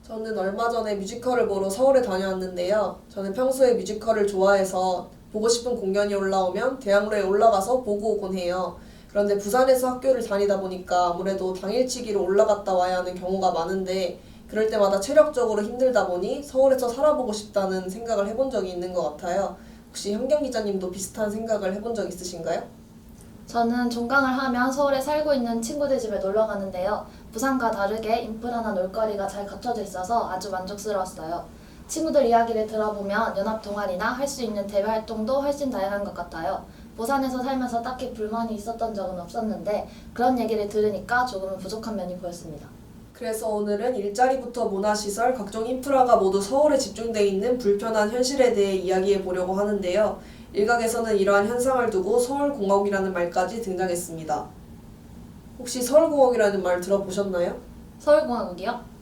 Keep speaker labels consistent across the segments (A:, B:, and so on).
A: 저는 얼마 전에 뮤지컬을 보러 서울에 다녀왔는데요. 저는 평소에 뮤지컬을 좋아해서 보고 싶은 공연이 올라오면 대학로에 올라가서 보고 오곤 해요. 그런데 부산에서 학교를 다니다 보니까 아무래도 당일치기로 올라갔다 와야 하는 경우가 많은데 그럴 때마다 체력적으로 힘들다 보니 서울에서 살아보고 싶다는 생각을 해본 적이 있는 것 같아요. 혹시 현경 기자님도 비슷한 생각을 해본 적 있으신가요?
B: 저는 종강을 하면 서울에 살고 있는 친구들 집에 놀러 가는데요. 부산과 다르게 인프라나 놀거리가 잘 갖춰져 있어서 아주 만족스러웠어요. 친구들 이야기를 들어보면 연합 동아리나 할 수 있는 대외 활동도 훨씬 다양한 것 같아요. 부산에서 살면서 딱히 불만이 있었던 적은 없었는데 그런 얘기를 들으니까 조금은 부족한 면이 보였습니다.
A: 그래서 오늘은 일자리부터 문화시설, 각종 인프라가 모두 서울에 집중돼 있는 불편한 현실에 대해 이야기해 보려고 하는데요. 일각에서는 이러한 현상을 두고 서울공업이라는 말까지 등장했습니다. 혹시 서울공업이라는 말 들어보셨나요?
B: 서울공화국이요?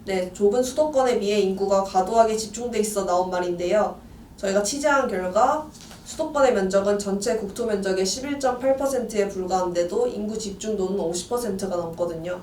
A: 네, 좁은 수도권에 비해 인구가 과도하게 집중돼 있어 나온 말인데요. 저희가 취재한 결과 수도권의 면적은 전체 국토 면적의 11.8%에 불과한데도 인구 집중도는 50%가 넘거든요.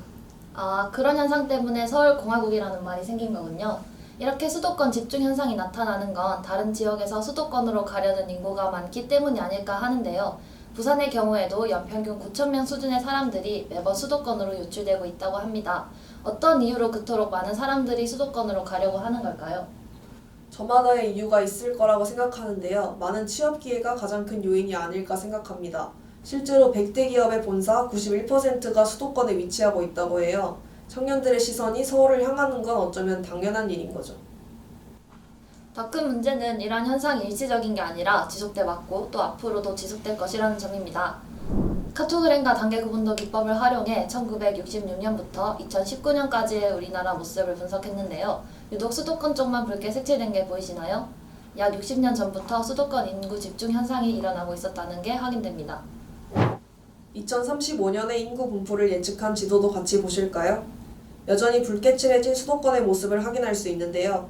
B: 아, 그런 현상 때문에 서울공화국이라는 말이 생긴 거군요. 이렇게 수도권 집중 현상이 나타나는 건 다른 지역에서 수도권으로 가려는 인구가 많기 때문이 아닐까 하는데요. 부산의 경우에도 연평균 9,000명 수준의 사람들이 매번 수도권으로 유출되고 있다고 합니다. 어떤 이유로 그토록 많은 사람들이 수도권으로 가려고 하는 걸까요?
A: 저마다의 이유가 있을 거라고 생각하는데요. 많은 취업 기회가 가장 큰 요인이 아닐까 생각합니다. 실제로 100대 기업의 본사 91%가 수도권에 위치하고 있다고 해요. 청년들의 시선이 서울을 향하는 건 어쩌면 당연한 일인 거죠.
B: 더 큰 문제는 이러한 현상이 일시적인 게 아니라 지속돼 왔고 또 앞으로도 지속될 것이라는 점입니다. 카토그램과 단계구분도 기법을 활용해 1966년부터 2019년까지의 우리나라 모습을 분석했는데요. 유독 수도권 쪽만 붉게 색칠된 게 보이시나요? 약 60년 전부터 수도권 인구 집중 현상이 일어나고 있었다는 게 확인됩니다.
A: 2035년의 인구 분포를 예측한 지도도 같이 보실까요? 여전히 붉게 칠해진 수도권의 모습을 확인할 수 있는데요.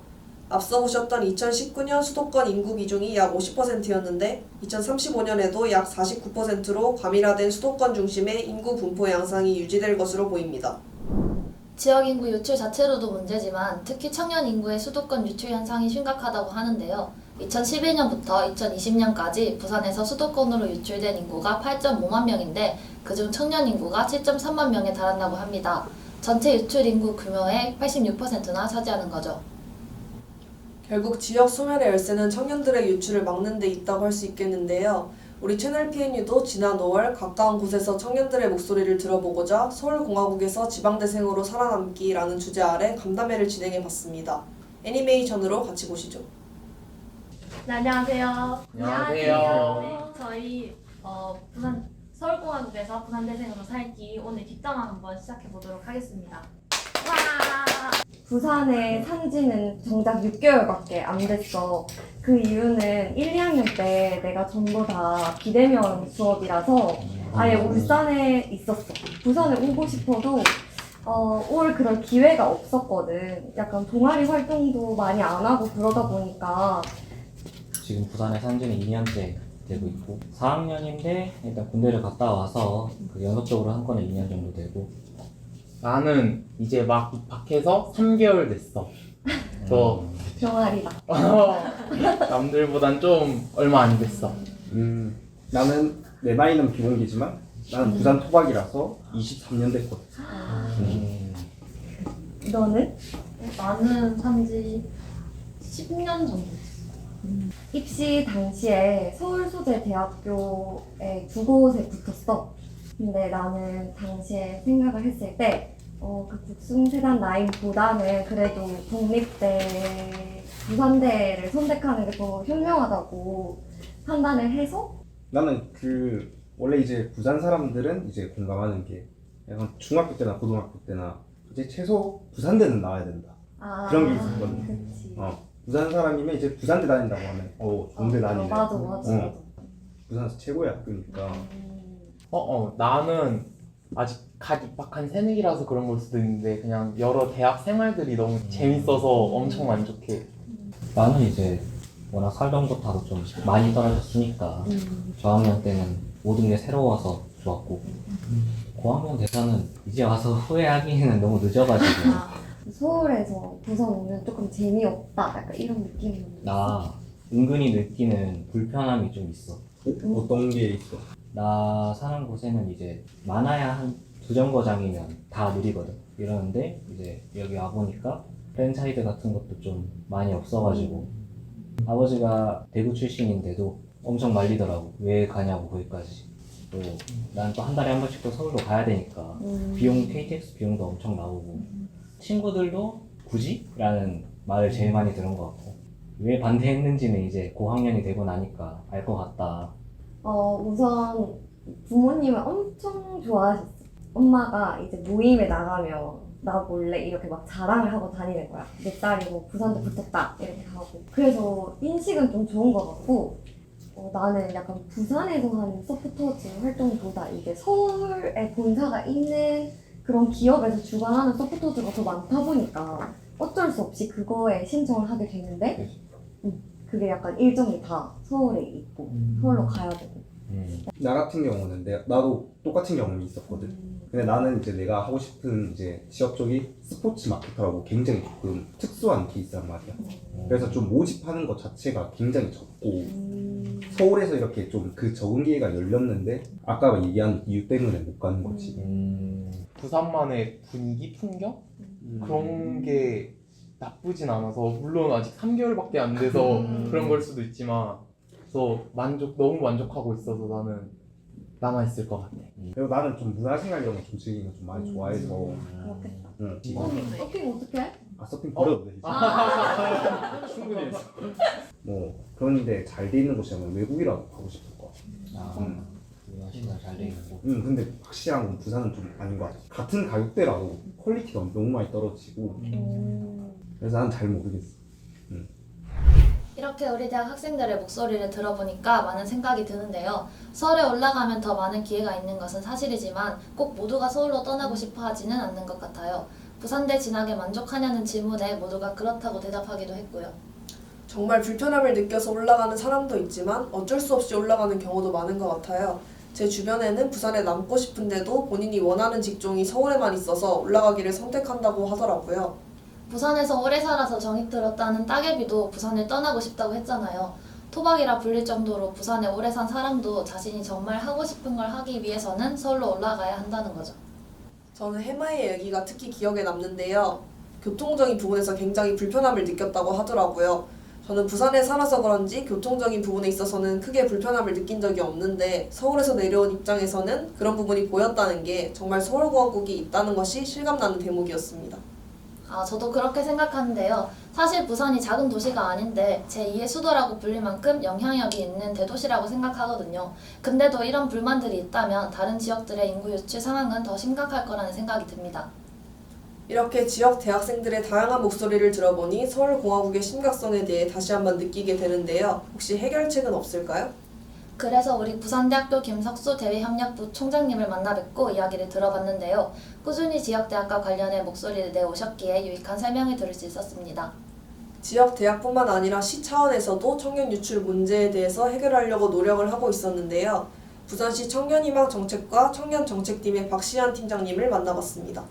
A: 앞서 보셨던 2019년 수도권 인구 비중이 약 50%였는데 2035년에도 약 49%로 과밀화된 수도권 중심의 인구 분포 양상이 유지될 것으로 보입니다.
B: 지역 인구 유출 자체로도 문제지만 특히 청년 인구의 수도권 유출 현상이 심각하다고 하는데요. 2011년부터 2020년까지 부산에서 수도권으로 유출된 인구가 8.5만 명인데 그중 청년 인구가 7.3만 명에 달한다고 합니다. 전체 유출 인구 규모의 86%나 차지하는 거죠.
A: 결국 지역 소멸의 열쇠는 청년들의 유출을 막는 데 있다고 할 수 있겠는데요. 우리 채널 PNU도 지난 5월 가까운 곳에서 청년들의 목소리를 들어보고자 서울공화국에서 지방대생으로 살아남기라는 주제 아래 간담회를 진행해봤습니다. 애니메이션으로 같이 보시죠.
C: 네, 안녕하세요.
D: 안녕하세요.
C: 저희 부산 서울공화국에서 부산대생으로 살기 오늘 뒷담화 한번 시작해 보도록 하겠습니다. 와!
E: 부산에 산 지는 정작 6개월밖에 안 됐어. 그 이유는 1, 2학년 때 내가 전부 다 비대면 수업이라서 아예 울산에 있었어. 부산에 오고 싶어도 올 그럴 기회가 없었거든. 약간 동아리 활동도 많이 안 하고 그러다 보니까
D: 지금 부산에 산 지는 2년째 되고 있고 4학년인데 일단 군대를 갔다 와서 연속적으로 한 거는 2년 정도 되고
F: 나는 이제 막 입학해서 3개월 됐어.
E: 병아리다.
F: 남들보단 좀 얼마 안 됐어.
G: 나는 내 나이는 비공개지만 나는 부산 토박이라서 23년 됐거든.
E: 너는?
C: 나는 산지 10년 정도 됐어.
E: 입시 당시에 서울 소재 대학교에 두 곳에 붙었어. 근데 나는 당시에 생각을 했을 때 그 국승세단 라인보다는 그래도 국립대, 부산대를 선택하는 게 더 현명하다고 판단을 해서
G: 나는 원래 이제 부산 사람들은 이제 공감하는 게 약간 중학교 때나 고등학교 때나 이제 최소 부산대는 나와야 된다. 그런 게 있었거든.
E: 그치.
G: 부산 사람이면 이제 부산대 다닌다고 하면 좋은데 다니네.
E: 맞아.
G: 부산에서 최고의 학교니까.
F: 나는 아직 갓 입학한 새내기라서 그런 걸 수도 있는데 그냥 여러 대학 생활들이 너무 재밌어서 엄청 만족해.
D: 나는 이제 워낙 살던 곳하고 좀 많이 떨어졌으니까 저학년 때는 모든 게 새로워서 좋았고 고학년 돼서는 이제 와서 후회하기에는 너무 늦어가지고
E: 서울에서 부산 오면 조금 재미없다 약간 이런 느낌이
D: 나 은근히 느끼는 불편함이 좀 있어.
G: 어떤 게 있어?
D: 나 사는 곳에는 이제 많아야 한 2정거장이면 다 느리거든. 이러는데 이제 여기 와보니까 프랜차이즈 같은 것도 좀 많이 없어가지고 아버지가 대구 출신인데도 엄청 말리더라고. 왜 가냐고 거기까지. 또 난 또 한 달에 한 번씩 또 서울로 가야 되니까 비용, KTX 비용도 엄청 나오고 친구들도 굳이? 라는 말을 제일 많이 들은 것 같고 왜 반대했는지는 이제 고학년이 되고 나니까 알 것 같다.
E: 우선 부모님은 엄청 좋아하셨어. 엄마가 이제 모임에 나가면 나 몰래 이렇게 막 자랑을 하고 다니는 거야. 내 딸이 뭐 부산도 붙었다 이렇게 하고. 그래서 인식은 좀 좋은 것 같고 나는 약간 부산에서 하는 소프트워치 활동보다 이게 서울에 본사가 있는 그런 기업에서 주관하는 소프트워치가 더 많다 보니까 어쩔 수 없이 그거에 신청을 하게 되는데 그게 약간 일정이 다 서울에 있고 서울로 가야 되고.
G: 나 같은 경우는 나도 똑같은 경험이 있었거든. 근데 나는 이제 내가 하고 싶은 이제 취업 쪽이 스포츠 마케터라고 굉장히 조금 특수한 케이스란 말이야. 그래서 좀 모집하는 것 자체가 굉장히 적고 서울에서 이렇게 좀 그 적은 기회가 열렸는데 아까 얘기한 이유 때문에 못 가는 거지.
F: 부산만의 분위기, 풍경? 그런 게 나쁘진 않아서 물론 아직 3개월밖에 안 돼서 그런 걸 수도 있지만 그래서 너무 만족하고 있어서 나는 남아있을 것 같아.
G: 그리고 나는 좀 문화생활 이런 거 좀 즐기는 거 좀 많이 좋아해서
E: 그렇겠다.
G: 응.
E: 서핑 어떻게?
G: 서핑 버려도 되지. 충분히 했어. 뭐 그런데 잘 돼 있는 곳이라면 외국이라도 가고 싶을 것 같아.
D: 문화시설 잘 돼 있고
G: 근데 확실한 건 부산은 좀 아닌 것 같아. 같은 가격대라도 퀄리티가 너무 많이 떨어지고 그래서 난 잘 모르겠어.
B: 이렇게 우리 대학 학생들의 목소리를 들어보니까 많은 생각이 드는데요. 서울에 올라가면 더 많은 기회가 있는 것은 사실이지만 꼭 모두가 서울로 떠나고 싶어 하지는 않는 것 같아요. 부산대 진학에 만족하냐는 질문에 모두가 그렇다고 대답하기도 했고요.
A: 정말 불편함을 느껴서 올라가는 사람도 있지만 어쩔 수 없이 올라가는 경우도 많은 것 같아요. 제 주변에는 부산에 남고 싶은데도 본인이 원하는 직종이 서울에만 있어서 올라가기를 선택한다고 하더라고요.
B: 부산에서 오래 살아서 정이 들었다는 따개비도 부산을 떠나고 싶다고 했잖아요. 토박이라 불릴 정도로 부산에 오래 산 사람도 자신이 정말 하고 싶은 걸 하기 위해서는 서울로 올라가야 한다는 거죠.
A: 저는 해마의 얘기가 특히 기억에 남는데요. 교통적인 부분에서 굉장히 불편함을 느꼈다고 하더라고요. 저는 부산에 살아서 그런지 교통적인 부분에 있어서는 크게 불편함을 느낀 적이 없는데 서울에서 내려온 입장에서는 그런 부분이 보였다는 게 정말 서울공화국이 있다는 것이 실감나는 대목이었습니다.
B: 저도 그렇게 생각하는데요. 사실 부산이 작은 도시가 아닌데 제2의 수도라고 불릴 만큼 영향력이 있는 대도시라고 생각하거든요. 근데도 이런 불만들이 있다면 다른 지역들의 인구 유출 상황은 더 심각할 거라는 생각이 듭니다.
A: 이렇게 지역 대학생들의 다양한 목소리를 들어보니 서울공화국의 심각성에 대해 다시 한번 느끼게 되는데요. 혹시 해결책은 없을까요?
B: 그래서 우리 부산대학교 김석수 대외협력부 총장님을 만나 뵙고 이야기를 들어봤는데요. 꾸준히 지역대학과 관련해 목소리를 내오셨기에 유익한 설명을 들을 수 있었습니다.
A: 지역 대학뿐만 아니라 시 차원에서도 청년 유출 문제에 대해서 해결하려고 노력을 하고 있었는데요. 부산시 청년희망 정책과 청년정책팀의 박시한 팀장님을 만나봤습니다.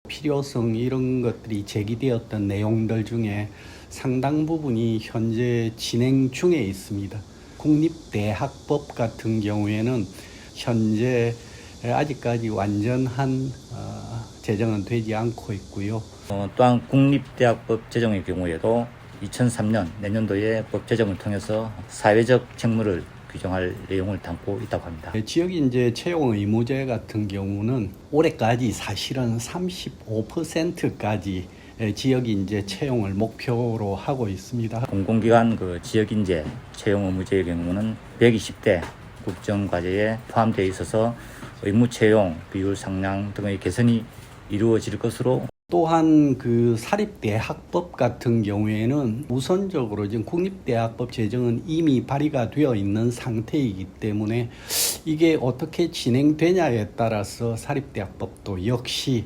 H: 필요성 이런 것들이 제기되었던 내용들 중에 상당 부분이 현재 진행 중에 있습니다. 국립대학법 같은 경우에는 현재 아직까지 완전한 제정은 되지 않고 있고요.
I: 또한 국립대학법 제정의 경우에도 2003년 내년도에 법 제정을 통해서 사회적 책무를 규정할 내용을 담고 있다고 합니다.
H: 지역 인재 채용 의무제 같은 경우는 올해까지 사실은 35%까지 지역 인재 채용을 목표로 하고 있습니다.
I: 공공기관 지역 인재 채용 의무제의 경우는 120대 국정과제에 포함되어 있어서 의무 채용 비율 상향 등의 개선이 이루어질 것으로
H: 또한 그 사립대학법 같은 경우에는 우선적으로 지금 국립대학법 제정은 이미 발의가 되어 있는 상태이기 때문에 이게 어떻게 진행되냐에 따라서 사립대학법도 역시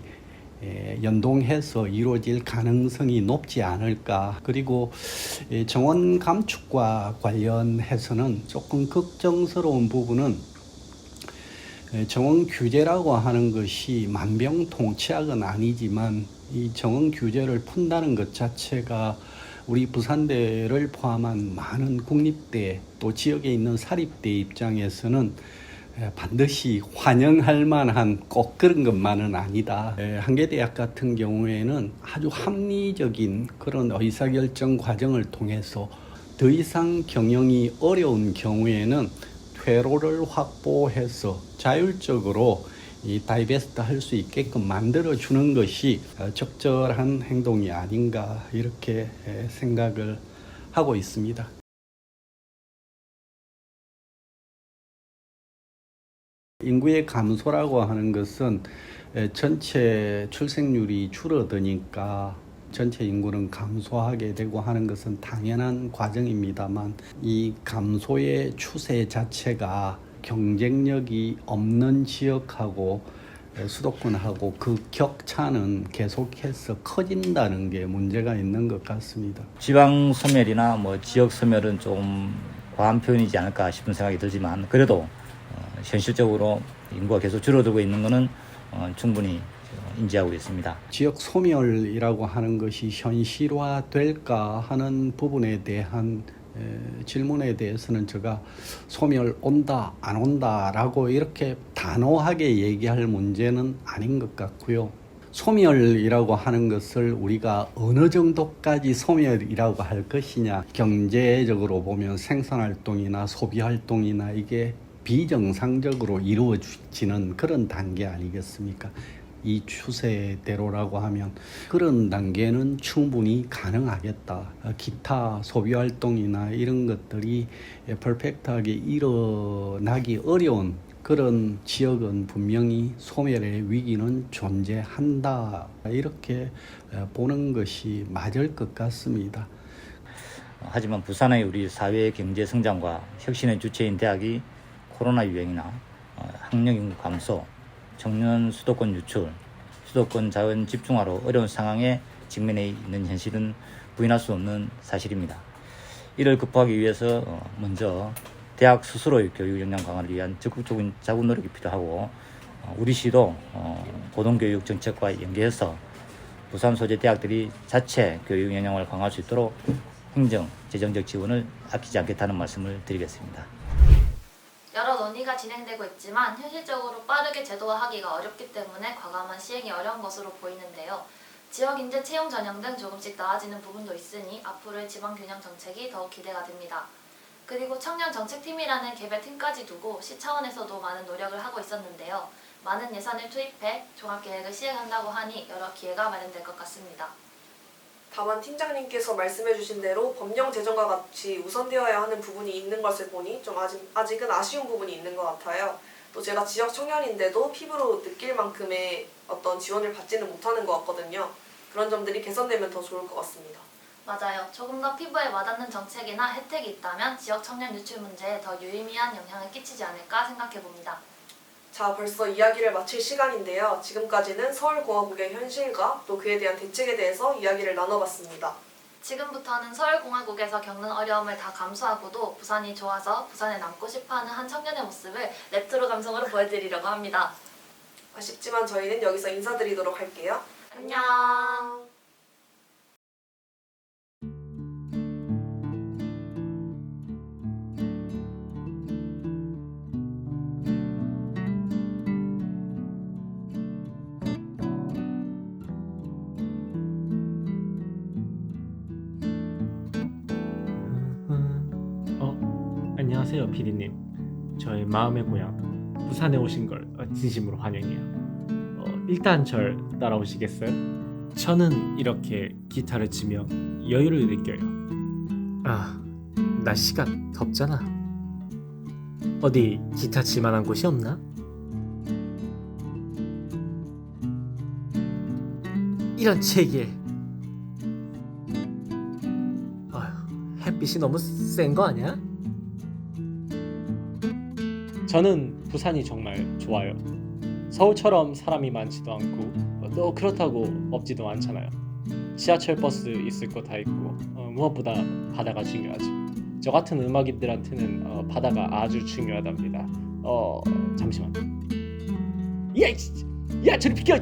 H: 연동해서 이루어질 가능성이 높지 않을까. 그리고 정원 감축과 관련해서는 조금 걱정스러운 부분은 정원 규제라고 하는 것이 만병통치약은 아니지만 이 정원 규제를 푼다는 것 자체가 우리 부산대를 포함한 많은 국립대 또 지역에 있는 사립대 입장에서는 반드시 환영할 만한 꼭 그런 것만은 아니다. 한계대학 같은 경우에는 아주 합리적인 그런 의사결정 과정을 통해서 더 이상 경영이 어려운 경우에는 퇴로를 확보해서 자율적으로 이 다이베스트 할 수 있게끔 만들어 주는 것이 적절한 행동이 아닌가 이렇게 생각을 하고 있습니다. 인구의 감소라고 하는 것은 전체 출생률이 줄어드니까 전체 인구는 감소하게 되고 하는 것은 당연한 과정입니다만 이 감소의 추세 자체가 경쟁력이 없는 지역하고 수도권하고 그 격차는 계속해서 커진다는 게 문제가 있는 것 같습니다.
I: 지방 소멸이나 뭐 지역 소멸은 좀 과한 표현이지 않을까 싶은 생각이 들지만 그래도 현실적으로 인구가 계속 줄어들고 있는 것은 충분히 인지하고 있습니다.
H: 지역 소멸이라고 하는 것이 현실화될까 하는 부분에 대한 질문에 대해서는 제가 소멸 온다 안 온다라고 이렇게 단호하게 얘기할 문제는 아닌 것 같고요. 소멸이라고 하는 것을 우리가 어느 정도까지 소멸이라고 할 것이냐, 경제적으로 보면 생산활동이나 소비활동이나 이게 비정상적으로 이루어지는 그런 단계 아니겠습니까? 이 추세대로라고 하면 그런 단계는 충분히 가능하겠다. 기타 소비활동이나 이런 것들이 퍼펙트하게 일어나기 어려운 그런 지역은 분명히 소멸의 위기는 존재한다. 이렇게 보는 것이 맞을 것 같습니다.
I: 하지만 부산의 우리 사회의 경제 성장과 혁신의 주체인 대학이 코로나 유행이나 학령 인구 감소, 청년 수도권 유출, 수도권 자원 집중화로 어려운 상황에 직면해 있는 현실은 부인할 수 없는 사실입니다. 이를 극복하기 위해서 먼저 대학 스스로의 교육 역량 강화를 위한 적극적인 자구 노력이 필요하고 우리 시도 고등교육 정책과 연계해서 부산 소재 대학들이 자체 교육 역량을 강화할 수 있도록 행정, 재정적 지원을 아끼지 않겠다는 말씀을 드리겠습니다.
B: 여러 논의가 진행되고 있지만 현실적으로 빠르게 제도화하기가 어렵기 때문에 과감한 시행이 어려운 것으로 보이는데요. 지역인재 채용 전형 등 조금씩 나아지는 부분도 있으니 앞으로의 지방균형 정책이 더욱 기대가 됩니다. 그리고 청년정책팀이라는 개별팀까지 두고 시 차원에서도 많은 노력을 하고 있었는데요. 많은 예산을 투입해 종합계획을 시행한다고 하니 여러 기회가 마련될 것 같습니다.
A: 다만 팀장님께서 말씀해주신 대로 법령 제정과 같이 우선되어야 하는 부분이 있는 것을 보니 좀 아직은 아쉬운 부분이 있는 것 같아요. 또 제가 지역 청년인데도 피부로 느낄 만큼의 어떤 지원을 받지는 못하는 것 같거든요. 그런 점들이 개선되면 더 좋을 것 같습니다.
B: 맞아요. 조금 더 피부에 와닿는 정책이나 혜택이 있다면 지역 청년 유출 문제에 더 유의미한 영향을 끼치지 않을까 생각해봅니다.
A: 자, 벌써 이야기를 마칠 시간인데요. 지금까지는 서울공화국의 현실과 또 그에 대한 대책에 대해서 이야기를 나눠봤습니다.
B: 지금부터는 서울공화국에서 겪는 어려움을 다 감수하고도 부산이 좋아서 부산에 남고 싶어하는 한 청년의 모습을 레트로 감성으로 보여드리려고 합니다.
A: 아쉽지만 저희는 여기서 인사드리도록 할게요.
B: 안녕.
J: 안녕하세요, 피디님. 저의 마음의 고향 부산에 오신 걸 진심으로 환영해요. 일단 절 따라오시겠어요? 저는 이렇게 기타를 치며 여유를 느껴요. 날씨가 덥잖아. 어디 기타 칠 만한 곳이 없나? 이런 책에. 아휴, 햇빛이 너무 센 거 아니야?
K: 저는 부산이 정말 좋아요. 서울처럼 사람이 많지도 않고 또 그렇다고 없지도 않잖아요. 지하철 버스 있을 거 다 있고 무엇보다 바다가 중요하죠. 저 같은 음악인들한테는 바다가 아주 중요하답니다. 잠시만. 야, 저리 비켜. 야.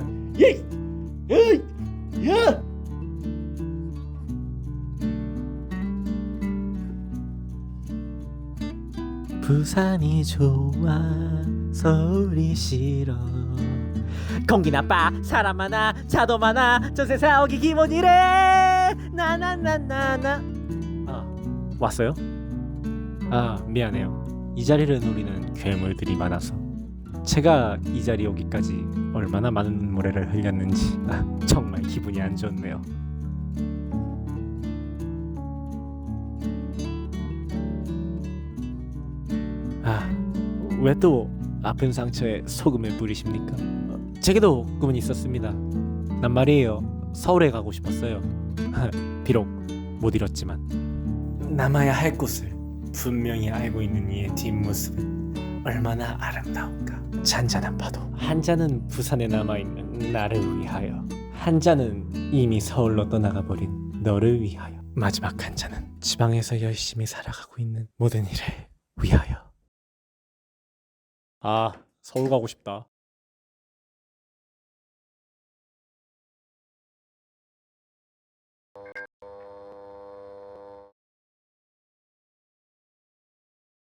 J: 부산이 좋아 서울이 싫어. 공기 나빠 사람 많아 차도 많아 전세 사오기 기본이래. 나나나나나. 왔어요? 미안해요. 이 자리를 노리는 괴물들이 많아서 제가 이 자리 오기까지 얼마나 많은 눈물을 흘렸는지 정말 기분이 안 좋네요. 왜 또 아픈 상처에 소금을 뿌리십니까? 제게도 꿈은 있었습니다. 난 말이에요, 서울에 가고 싶었어요. 비록 못 이뤘지만 남아야 할 곳을 분명히 알고 있는 이의 뒷모습은 얼마나 아름다운가. 잔잔한 파도 한 잔은 부산에 남아있는 나를 위하여, 한 잔은 이미 서울로 떠나가버린 너를 위하여, 마지막 한 잔은 지방에서 열심히 살아가고 있는 모든 일을 위하여. 서울 가고 싶다.